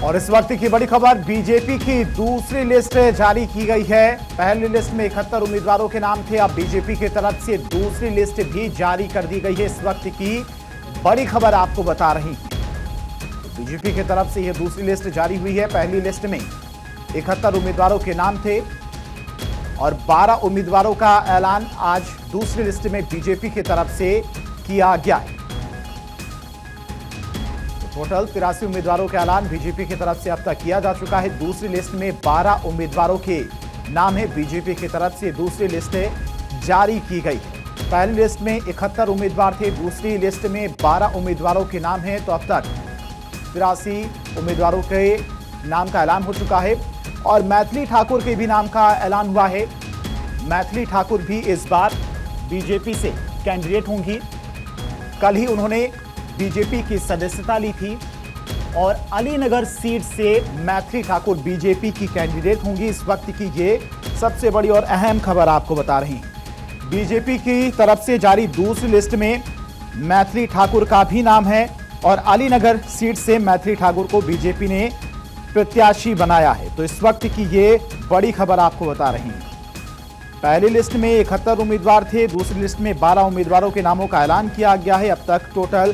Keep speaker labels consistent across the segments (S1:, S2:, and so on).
S1: और इस वक्त की बड़ी खबर, बीजेपी की दूसरी लिस्ट जारी की गई है। पहली लिस्ट में 71 उम्मीदवारों के नाम थे, अब बीजेपी की तरफ से दूसरी लिस्ट भी जारी कर दी गई है। इस वक्त की बड़ी खबर आपको बता रही है। बीजेपी की तरफ से यह दूसरी लिस्ट जारी हुई है। पहली लिस्ट में 71 उम्मीदवारों के नाम थे और 12 उम्मीदवारों का ऐलान आज दूसरी लिस्ट में बीजेपी की तरफ से किया गया है। टोटल 83 उम्मीदवारों का ऐलान बीजेपी की तरफ से अब तक किया जा चुका है। दूसरी लिस्ट में 12 उम्मीदवारों के नाम है। बीजेपी की तरफ से दूसरी लिस्ट जारी की गई है। पहली लिस्ट में 71 उम्मीदवार थे, दूसरी लिस्ट में 12 उम्मीदवारों के नाम हैं। तो अब तक 83 उम्मीदवारों के नाम का ऐलान हो चुका है और मैथिली ठाकुर के भी नाम का ऐलान हुआ है। मैथिली ठाकुर भी इस बार बीजेपी से कैंडिडेट होंगी। कल ही उन्होंने बीजेपी की सदस्यता ली थी और अलीनगर सीट से मैथिली ठाकुर बीजेपी की कैंडिडेट होंगी। इस वक्त की ये सबसे बड़ी और अहम खबर आपको बता रही हैं। बीजेपी की तरफ से जारी दूसरी लिस्ट में मैथिली ठाकुर का भी नाम है और अलीनगर सीट से मैथिली ठाकुर को बीजेपी ने प्रत्याशी बनाया है। तो इस वक्त की ये बड़ी खबर आपको बता रही हैं। पहली लिस्ट में 71 उम्मीदवार थे, दूसरी लिस्ट में 12 उम्मीदवारों के नामों का ऐलान किया गया है। अब तक टोटल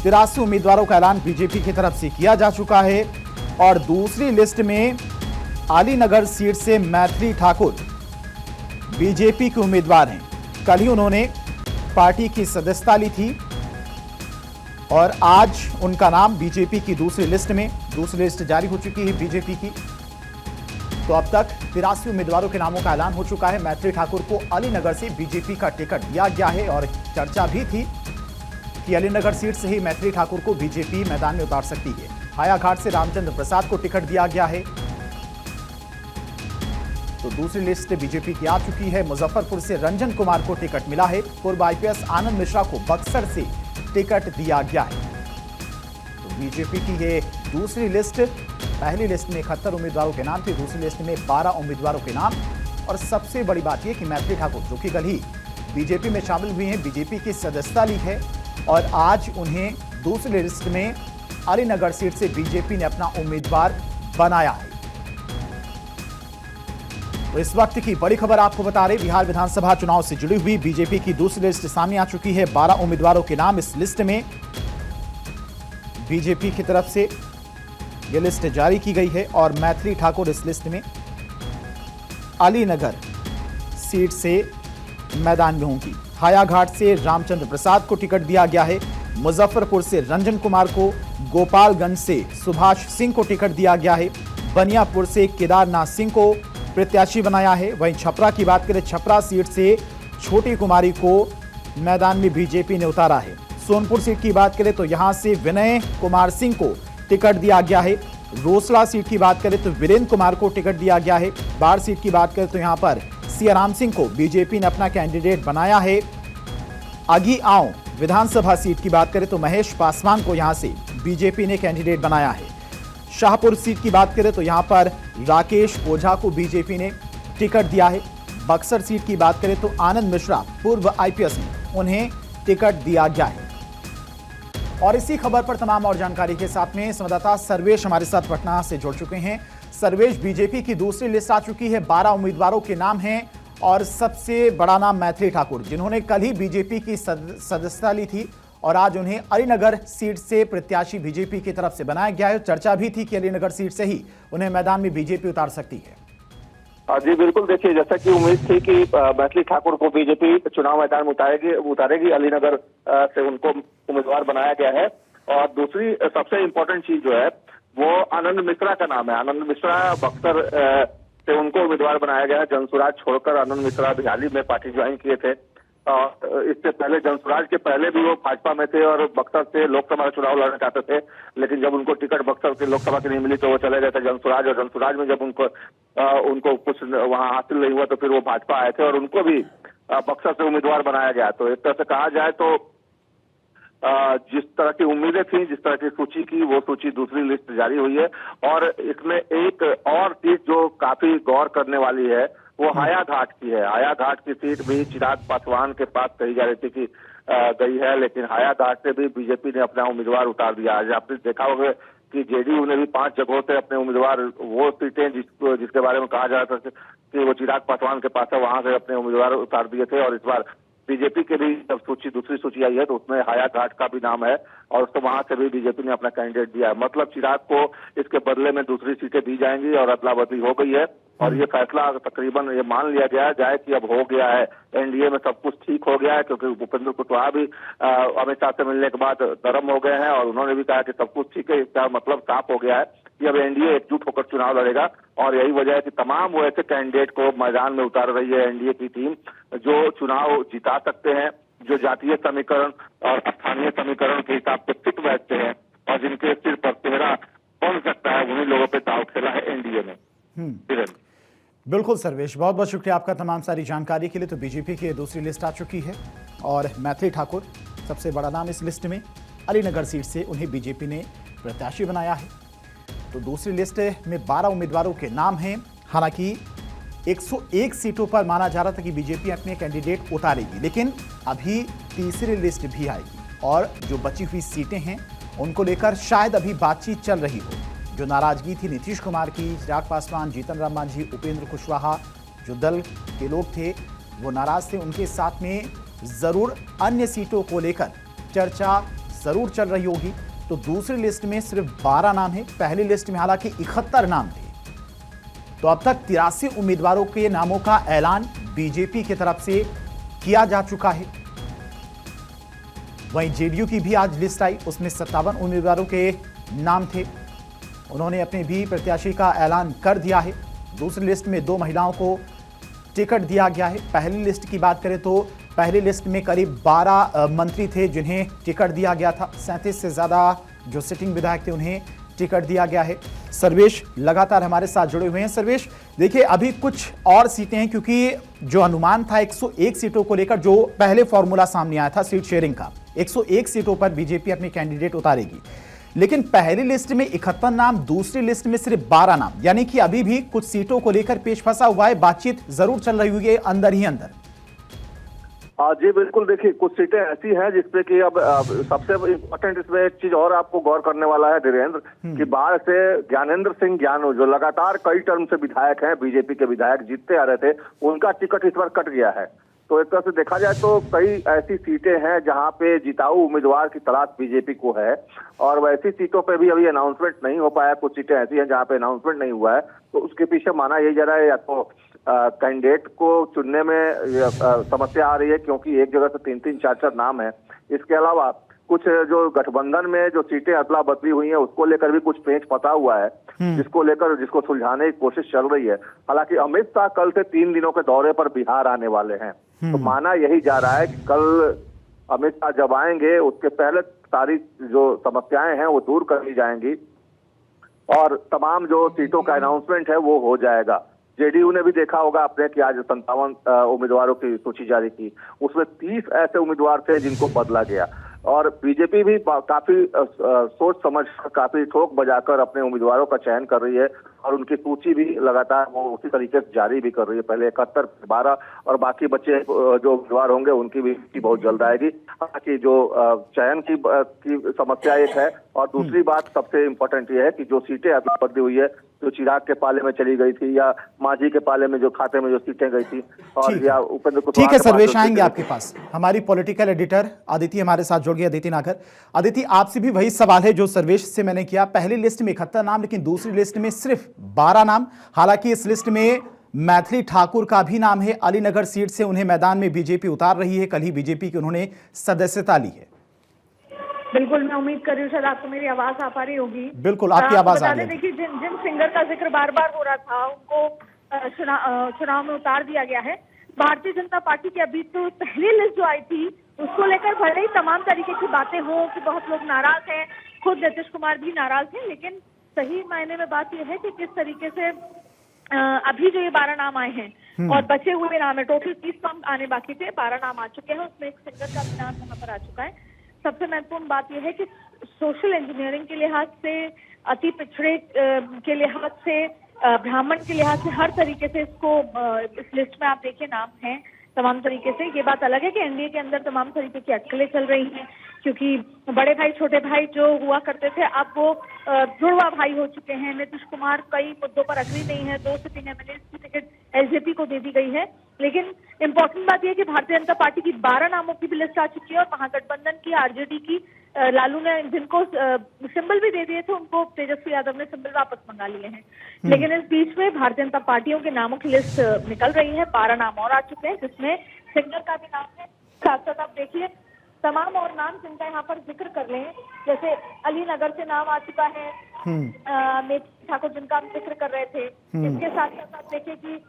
S1: 83 उम्मीदवारों का ऐलान बीजेपी की तरफ से किया जा चुका है और दूसरी लिस्ट में अलीनगर सीट से मैथिली ठाकुर बीजेपी के उम्मीदवार हैं। कल ही उन्होंने पार्टी की सदस्यता ली थी और आज उनका नाम बीजेपी की दूसरी लिस्ट जारी हो चुकी है बीजेपी की। तो अब तक 83 उम्मीदवारों के नामों का ऐलान हो चुका है। मैथिली ठाकुर को अलीनगर से बीजेपी का टिकट दिया गया है और चर्चा भी थी कि अलीनगर सीट से ही मैथिली ठाकुर को बीजेपी मैदान में उतार सकती है। हायाघाट से रामचंद्र प्रसाद को टिकट दिया गया है। तो दूसरी लिस्ट बीजेपी की आ चुकी है। मुजफ्फरपुर से रंजन कुमार को टिकट मिला है। पूर्व आईपीएस आनंद मिश्रा को बक्सर से टिकट दिया गया है। तो बीजेपी की ये दूसरी लिस्ट, पहली लिस्ट में 71 उम्मीदवारों के नाम थे, दूसरी लिस्ट में 12 उम्मीदवारों के नाम। और सबसे बड़ी बात यह कि मैथिली ठाकुर जो कि कल ही बीजेपी में शामिल हुई हैं, बीजेपी की सदस्यता ली है और आज उन्हें दूसरी लिस्ट में अलीनगर सीट से बीजेपी ने अपना उम्मीदवार बनाया है। तो इस वक्त की बड़ी खबर आपको बता रहे, बिहार विधानसभा चुनाव से जुड़ी हुई बीजेपी की दूसरी लिस्ट सामने आ चुकी है। 12 उम्मीदवारों के नाम इस लिस्ट में बीजेपी की तरफ से यह लिस्ट जारी की गई है और मैथिली ठाकुर इस लिस्ट में अलीनगर सीट से मैदान में होंगी। हायाघाट से रामचंद्र प्रसाद को टिकट दिया गया है। मुजफ्फरपुर से रंजन कुमार को, गोपालगंज से सुभाष सिंह को टिकट दिया गया है। बनियापुर से केदारनाथ सिंह को प्रत्याशी बनाया है। वहीं छपरा की बात करें, छपरा सीट से छोटी कुमारी को मैदान में बीजेपी ने उतारा है। सोनपुर सीट की बात करें तो यहां से विनय कुमार सिंह को टिकट दिया गया है। रोसड़ा सीट की बात करें तो वीरेंद्र कुमार को टिकट दिया गया है। बाढ़ सीट की बात करें तो यहां पर सियाराम सिंह को बीजेपी ने अपना कैंडिडेट बनाया है। अगीआंव विधानसभा सीट की बात करें तो महेश पासवान को यहां से बीजेपी ने कैंडिडेट बनाया है। शाहपुर सीट की बात करें तो यहां पर राकेश ओझा को बीजेपी ने टिकट दिया है। बक्सर सीट की बात करें तो आनंद मिश्रा पूर्व आईपीएस हैं, उन्हें टिकट दिया गया है। और इसी खबर पर तमाम और जानकारी के साथ में संवाददाता सर्वेश हमारे साथ पटना से जुड़ चुके हैं। सर्वेश, बीजेपी की दूसरी लिस्ट आ चुकी है, 12 उम्मीदवारों के नाम हैं और सबसे बड़ा नाम मैथिली ठाकुर, जिन्होंने कल ही बीजेपी की सदस्यता ली थी और आज उन्हें अलीनगर सीट से प्रत्याशी बीजेपी की तरफ से बनाया गया है। चर्चा भी थी कि अलीनगर सीट से ही उन्हें मैदान में बीजेपी उतार सकती है।
S2: जी बिल्कुल, देखिए जैसा कि उम्मीद थी कि मैथिली ठाकुर को बीजेपी चुनाव मैदान में उतारेगी, अलीनगर से उनको उम्मीदवार बनाया गया है। और दूसरी सबसे इम्पोर्टेंट चीज जो है वो आनंद मिश्रा का नाम है। आनंद मिश्रा बक्सर से उनको उम्मीदवार बनाया गया है। जनसुराज छोड़कर आनंद मिश्रा भी हाल ही में पार्टी ज्वाइन किए थे। इससे पहले जनसुराज के पहले भी वो भाजपा में थे और बक्सर से लोकसभा का चुनाव लड़ना चाहते थे, लेकिन जब उनको टिकट बक्सर से लोकसभा की नहीं मिली तो वो चले गए थे जनसुराज। और जनसुराज में जब उनको कुछ वहां हासिल नहीं हुआ तो फिर वो भाजपा आए थे और उनको भी बक्सर से उम्मीदवार बनाया गया। तो एक तरह से कहा जाए तो जिस तरह की उम्मीदें थी, जिस तरह की सूची की, वो सूची दूसरी लिस्ट जारी हुई है। और इसमें एक और चीज जो काफी गौर करने वाली है वो हायाघाट की है। हायाघाट की सीट भी चिराग पासवान के पास कही जा रही थी कि गई है, लेकिन हायाघाट से भी बीजेपी ने अपना उम्मीदवार उतार दिया। आज आपने देखा होगा कि जेडीयू ने भी 5 जगहों से अपने उम्मीदवार, वो सीटें जिसके बारे में कहा जा रहा था कि वो चिराग पासवान के पास है, वहां से अपने उम्मीदवार उतार दिए थे। और इस बार बीजेपी के भी जब दूसरी सूची आई है तो उसमें हाया घाट का भी नाम है और उसको वहां से भी बीजेपी ने अपना कैंडिडेट दिया है। मतलब चिराग को इसके बदले में दूसरी सीटें दी जाएंगी और अदला बदली हो गई है। और ये फैसला तकरीबन ये मान लिया गया जाए कि अब हो गया है, एनडीए में सब कुछ ठीक हो गया है, क्योंकि भूपेंद्र कुशवाहा भी अमित शाह से मिलने के बाद नरम हो गए हैं और उन्होंने भी कहा कि सब कुछ ठीक है। इसका मतलब साफ हो गया है कि अब एनडीए एकजुट होकर चुनाव लड़ेगा और यही वजह है कि तमाम वो ऐसे कैंडिडेट को मैदान में उतार रही है एनडीए की टीम जो चुनाव जिता सकते हैं, जो जातीय समीकरण और स्थानीय समीकरण के हिसाब से फिट बैठते हैं और जिनके सिर पर चेहरा बन सकता है, उन्हीं लोगों पे दाव खेला है एनडीए ने।
S1: बिल्कुल सर्वेश, बहुत बहुत शुक्रिया आपका तमाम सारी जानकारी के लिए। तो बीजेपी की दूसरी लिस्ट आ चुकी है और मैथिली ठाकुर सबसे बड़ा नाम इस लिस्ट में, अलीनगर सीट से उन्हें बीजेपी ने प्रत्याशी बनाया है। तो दूसरी लिस्ट में 12 उम्मीदवारों के नाम हैं। हालांकि 101 सीटों पर माना जा रहा था कि बीजेपी अपने कैंडिडेट उतारेगी, लेकिन अभी तीसरी लिस्ट भी आएगी और जो बची हुई सीटें हैं उनको लेकर शायद अभी बातचीत चल रही हो। जो नाराजगी थी नीतीश कुमार की, चिराग पासवान, जीतन राम मांझी, उपेंद्र कुशवाहा, जो दल के लोग थे वो नाराज थे, उनके साथ में जरूर अन्य सीटों को लेकर चर्चा जरूर चल रही होगी। तो दूसरी लिस्ट में सिर्फ 12 नाम है, पहली लिस्ट में हालांकि 71 नाम थे। तो अब तक 83 उम्मीदवारों के नामों का ऐलान बीजेपी की तरफ से किया जा चुका है। वहीं जेडीयू की भी आज लिस्ट आई, उसमें 57 उम्मीदवारों के नाम थे, उन्होंने अपने भी प्रत्याशी का ऐलान कर दिया है। दूसरी लिस्ट में 2 महिलाओं को टिकट दिया गया है। पहली लिस्ट की बात करें तो पहली लिस्ट में करीब 12 मंत्री थे जिन्हें टिकट दिया गया था। 37 से ज्यादा जो सिटिंग विधायक थे उन्हें टिकट दिया गया है। सर्वेश लगातार हमारे साथ जुड़े हुए हैं। सर्वेश, देखिए अभी कुछ और सीटें हैं, क्योंकि जो अनुमान था 101 सीटों को लेकर, जो पहले फॉर्मूला सामने आया था सीट शेयरिंग का, 101 सीटों पर बीजेपी अपने कैंडिडेट उतारेगी, लेकिन पहली लिस्ट में 71 नाम, दूसरी लिस्ट में सिर्फ 12 नाम, यानी कि अभी भी कुछ सीटों को लेकर पेश फंसा हुआ है, बातचीत जरूर चल रही हुई है अंदर ही अंदर।
S2: जी बिल्कुल, देखिए कुछ सीटें ऐसी हैं जिसपे कि अब सबसे इम्पोर्टेंट इसमें एक चीज और आपको गौर करने वाला है धीरेन्द्र, कि बाहर से ज्ञानेंद्र सिंह ज्ञानू जो लगातार कई टर्म से विधायक हैं, बीजेपी के विधायक जीतते आ रहे थे, उनका टिकट इस बार कट गया है। तो एक तरह से देखा जाए तो कई ऐसी सीटें हैं जहां पे जिताऊ उम्मीदवार की तलाश बीजेपी को है और वैसी सीटों पे भी अभी अनाउंसमेंट नहीं हो पाया। कुछ सीटें ऐसी हैं जहां पे अनाउंसमेंट नहीं हुआ है, तो उसके पीछे माना यही जा रहा है या तो कैंडिडेट को चुनने में समस्या आ रही है, क्योंकि एक जगह से 3-3, 4-4 नाम है। इसके अलावा कुछ जो गठबंधन में जो सीटें अदला बदली हुई हैं उसको लेकर भी कुछ पेच फंसा हुआ है, जिसको सुलझाने की कोशिश चल रही है। हालांकि अमित शाह कल से 3 दिनों के दौरे पर बिहार आने वाले हैं, तो माना यही जा रहा है कि कल अमित शाह जब आएंगे उसके पहले सारी जो समस्याएं हैं वो दूर कर ली जाएंगी और तमाम जो सीटों का अनाउंसमेंट है वो हो जाएगा। जेडीयू ने भी देखा होगा आपने कि आज 57 उम्मीदवारों की सूची जारी की, उसमें 30 ऐसे उम्मीदवार थे जिनको बदला गया और बीजेपी भी काफी सोच समझ काफी ठोक बजाकर अपने उम्मीदवारों का चयन कर रही है और उनकी सूची भी लगातार वो उसी तरीके से जारी भी कर रही है। पहले 71, 12 और बाकी बच्चे जो उम्मीदवार होंगे उनकी भी सूची बहुत जल्द आएगी। हालांकि जो चयन की समस्या एक है और दूसरी बात सबसे इम्पोर्टेंट ये है कि जो सीटें अदला बदली हुई है, जो चिराग के पाले में चली गई थी या मांझी के पाले में जो खाते में जो सीटें गई थी और या उपेंद्र कुशवाहा,
S1: ठीक है सर्वेश, आएंगे आपके पास। हमारी पॉलिटिकल एडिटर अदिति हमारे साथ जुड़ गई, अदिति नागर। अदिति, आपसे भी वही सवाल है जो सर्वेश से मैंने किया। पहली लिस्ट में 71 नाम, लेकिन दूसरी लिस्ट में सिर्फ 12 नाम। हालांकि इस लिस्ट में मैथिली ठाकुर का भी नाम है, अलीनगर सीट से उन्हें मैदान में बीजेपी उतार रही है। कल ही बीजेपी की उन्होंने सदस्यता ली है।
S3: बिल्कुल, मैं उम्मीद कर रही हूँ शायद आपको मेरी आवाज आ पा रही होगी।
S1: बिल्कुल, आपकी आवाज आ रही है।
S3: देखिए जिन सिंगर का जिक्र बार बार हो रहा था उनको चुनाव में उतार दिया गया है। भारतीय जनता पार्टी की अभी तो पहली लिस्ट जो आई थी उसको लेकर भले ही तमाम तरीके की बातें हो कि बहुत लोग नाराज हैं, खुद नीतीश कुमार भी नाराज हैं, लेकिन सही मायने में बात यह है कि किस तरीके से अभी जो ये 12 नाम आए हैं और बचे हुए नाम है, टोटल 30 नाम आने बाकी थे, 12 नाम आ चुके हैं, उसमें एक सिंगर का भी नाम यहाँ पर आ चुका है। सबसे महत्वपूर्ण बात यह है कि सोशल इंजीनियरिंग के लिहाज से, अति पिछड़े के लिहाज से, ब्राह्मण के लिहाज से, हर तरीके से इसको इस लिस्ट में आप देखिए नाम हैं तमाम तरीके से। ये बात अलग है कि एनडीए के अंदर तमाम तरीके की अटकलें चल रही हैं, क्योंकि बड़े भाई छोटे भाई जो हुआ करते थे अब वो जुड़वा भाई हो चुके हैं। नीतीश कुमार कई मुद्दों पर अग्री नहीं है, 2 सिटिंग एमएलए की टिकट एलजेपी को दे दी गई है। लेकिन इम्पोर्टेंट बात यह कि भारतीय जनता पार्टी की 12 नामों की भी लिस्ट आ चुकी है और महागठबंधन की आरजेडी की लालू ने जिनको सिंबल भी दे दिए थे उनको तेजस्वी यादव ने सिंबल वापस मंगा लिए हैं। लेकिन इस बीच में भारतीय जनता पार्टियों के नामों की लिस्ट निकल रही है। 12 नाम और आ चुके हैं, जिसमें सिंगर का भी नाम है। साथ साथ आप देखिए तमाम और नाम जिनका यहाँ पर जिक्र कर रहे हैं, जैसे अलीनगर से नाम आ चुका है मेघी ठाकुर जिनका हम जिक्र कर रहे थे। इसके साथ साथ आप देखिए कि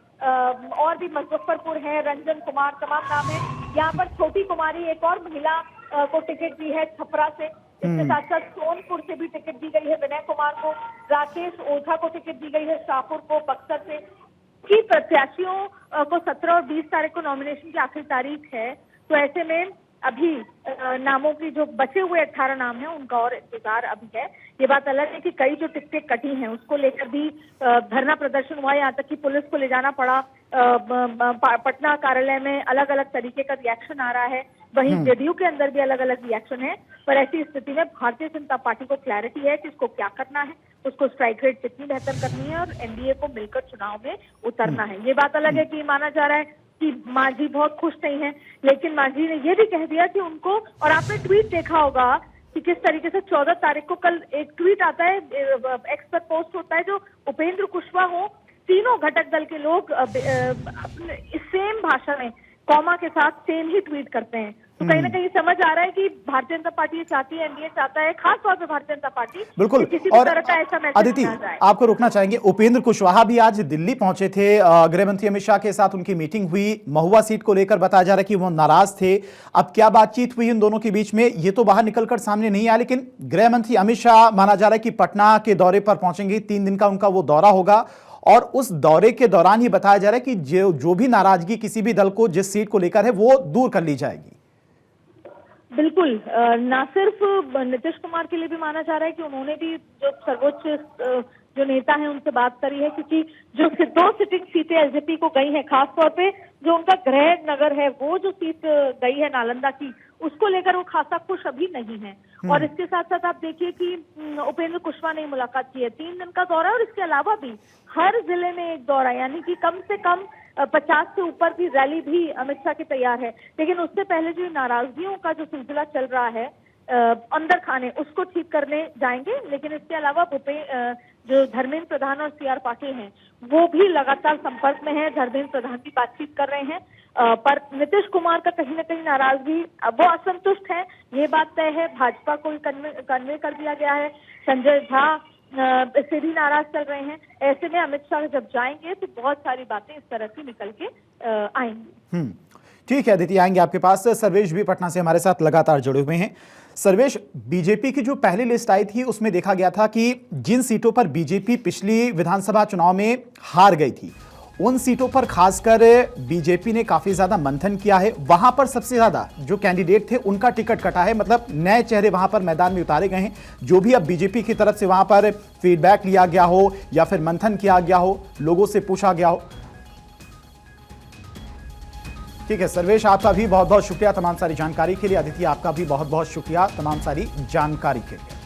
S3: और भी मुजफ्फरपुर है, रंजन कुमार, तमाम नाम है। यहाँ पर छोटी कुमारी एक और महिला को टिकट दी है छपरा से। इसके साथ साथ सोनपुर से भी टिकट दी गई है विनय कुमार को। राकेश ओझा को टिकट दी गई है शाहपुर को, बक्सर से। की प्रत्याशियों को 17 और 20 तारीख को नॉमिनेशन की आखिरी तारीख है, तो ऐसे में अभी नामों की जो बचे हुए 18 नाम हैं उनका और इंतजार अभी है। ये बात अलग है कि कई जो टिकटें कटी हैं उसको लेकर भी धरना प्रदर्शन हुआ, यहाँ तक कि पुलिस को ले जाना पड़ा। पटना कार्यालय में अलग अलग तरीके का रिएक्शन आ रहा है, वहीं जेडीयू के अंदर भी अलग अलग रिएक्शन है। पर ऐसी स्थिति में भारतीय जनता पार्टी को क्लैरिटी है कि इसको क्या करना है, उसको स्ट्राइक रेट कितनी बेहतर करनी है और एनडीए को मिलकर चुनाव में उतरना है। ये बात अलग है कि माना जा रहा है कि मांझी बहुत खुश नहीं है, लेकिन मांझी ने यह भी कह दिया कि उनको, और आपने ट्वीट देखा होगा कि किस तरीके से 14 तारीख को कल एक ट्वीट आता है, एक्स पर पोस्ट होता है, जो उपेंद्र कुशवाहा तीनों घटक दल के लोग अपने सेम भाषा में कॉमा के साथ सेम ही ट्वीट करते हैं। तो कहीं ना कहीं समझ आ रहा है कि भारतीय जनता पार्टी चाहती है, एनडीए चाहता है, खास तौर पे भारतीय जनता पार्टी
S1: बिल्कुल।
S3: किसी भी तरह का ऐसा मैसेज
S1: अदिति, आपको रुकना चाहेंगे। उपेंद्र कुशवाहा भी आज दिल्ली पहुंचे थे, गृह मंत्री अमित शाह के साथ उनकी मीटिंग हुई। महुआ सीट को लेकर बताया जा रहा है कि वो नाराज थे। अब क्या बातचीत हुई इन दोनों के बीच में, ये तो बाहर निकलकर सामने नहीं आया, लेकिन गृह मंत्री अमित शाह माना जा रहा है कि पटना के दौरे पर पहुंचेंगे। 3 दिन का उनका वो दौरा होगा और उस दौरे के दौरान ही बताया जा रहा है कि जो भी नाराजगी किसी भी दल को जिस सीट को लेकर है वो दूर कर ली जाएगी।
S3: बिल्कुल, ना सिर्फ नीतीश कुमार के लिए भी माना जा रहा है कि उन्होंने भी जो सर्वोच्च जो नेता हैं उनसे बात करी है, क्योंकि जो 2 सिटिंग सीटें एलजेपी को गई हैं, खास तौर पे जो उनका गृह नगर है वो जो सीट गई है नालंदा की, उसको लेकर वो खासा खुश अभी नहीं है। और इसके साथ साथ आप देखिए कि उपेंद्र कुशवाहा ने मुलाकात की है। 3 दिन का दौरा और इसके अलावा भी हर जिले में एक दौरा, यानी कि कम से कम 50 से ऊपर की रैली भी अमित शाह की तैयार है। लेकिन उससे पहले जो नाराजगियों का जो सिलसिला चल रहा है अंदर खाने, उसको ठीक करने जाएंगे। लेकिन इसके अलावा जो धर्मेंद्र प्रधान और सीआर पाटिल हैं वो भी लगातार संपर्क में हैं। धर्मेंद्र प्रधान भी बातचीत कर रहे हैं, पर नीतीश कुमार का कहीं ना कहीं नाराजगी, वो असंतुष्ट है, ये बात तय है। भाजपा को कन्वे कर दिया गया है। संजय झा से भी नाराज चल रहे हैं। ऐसे में अमित शाह जब जाएंगे तो बहुत सारी बातें इस तरह की निकल के आएंगी।
S1: ठीक है अदिति, आएंगे आपके पास। सर्वेश भी पटना से हमारे साथ लगातार जुड़े हुए हैं। सर्वेश, बीजेपी की जो पहली लिस्ट आई थी उसमें देखा गया था कि जिन सीटों पर बीजेपी पिछली विधानसभा चुनाव में हार गई थी उन सीटों पर खासकर बीजेपी ने काफी ज्यादा मंथन किया है। वहां पर सबसे ज्यादा जो कैंडिडेट थे उनका टिकट कटा है, मतलब नए चेहरे वहां पर मैदान में उतारे गए हैं। जो भी अब बीजेपी की तरफ से वहां पर फीडबैक लिया गया हो या फिर मंथन किया गया हो, लोगों से पूछा गया हो। ठीक है सर्वेश, आपका भी बहुत बहुत शुक्रिया तमाम सारी जानकारी के लिए। अदिति, आपका भी बहुत बहुत शुक्रिया तमाम सारी जानकारी के लिए।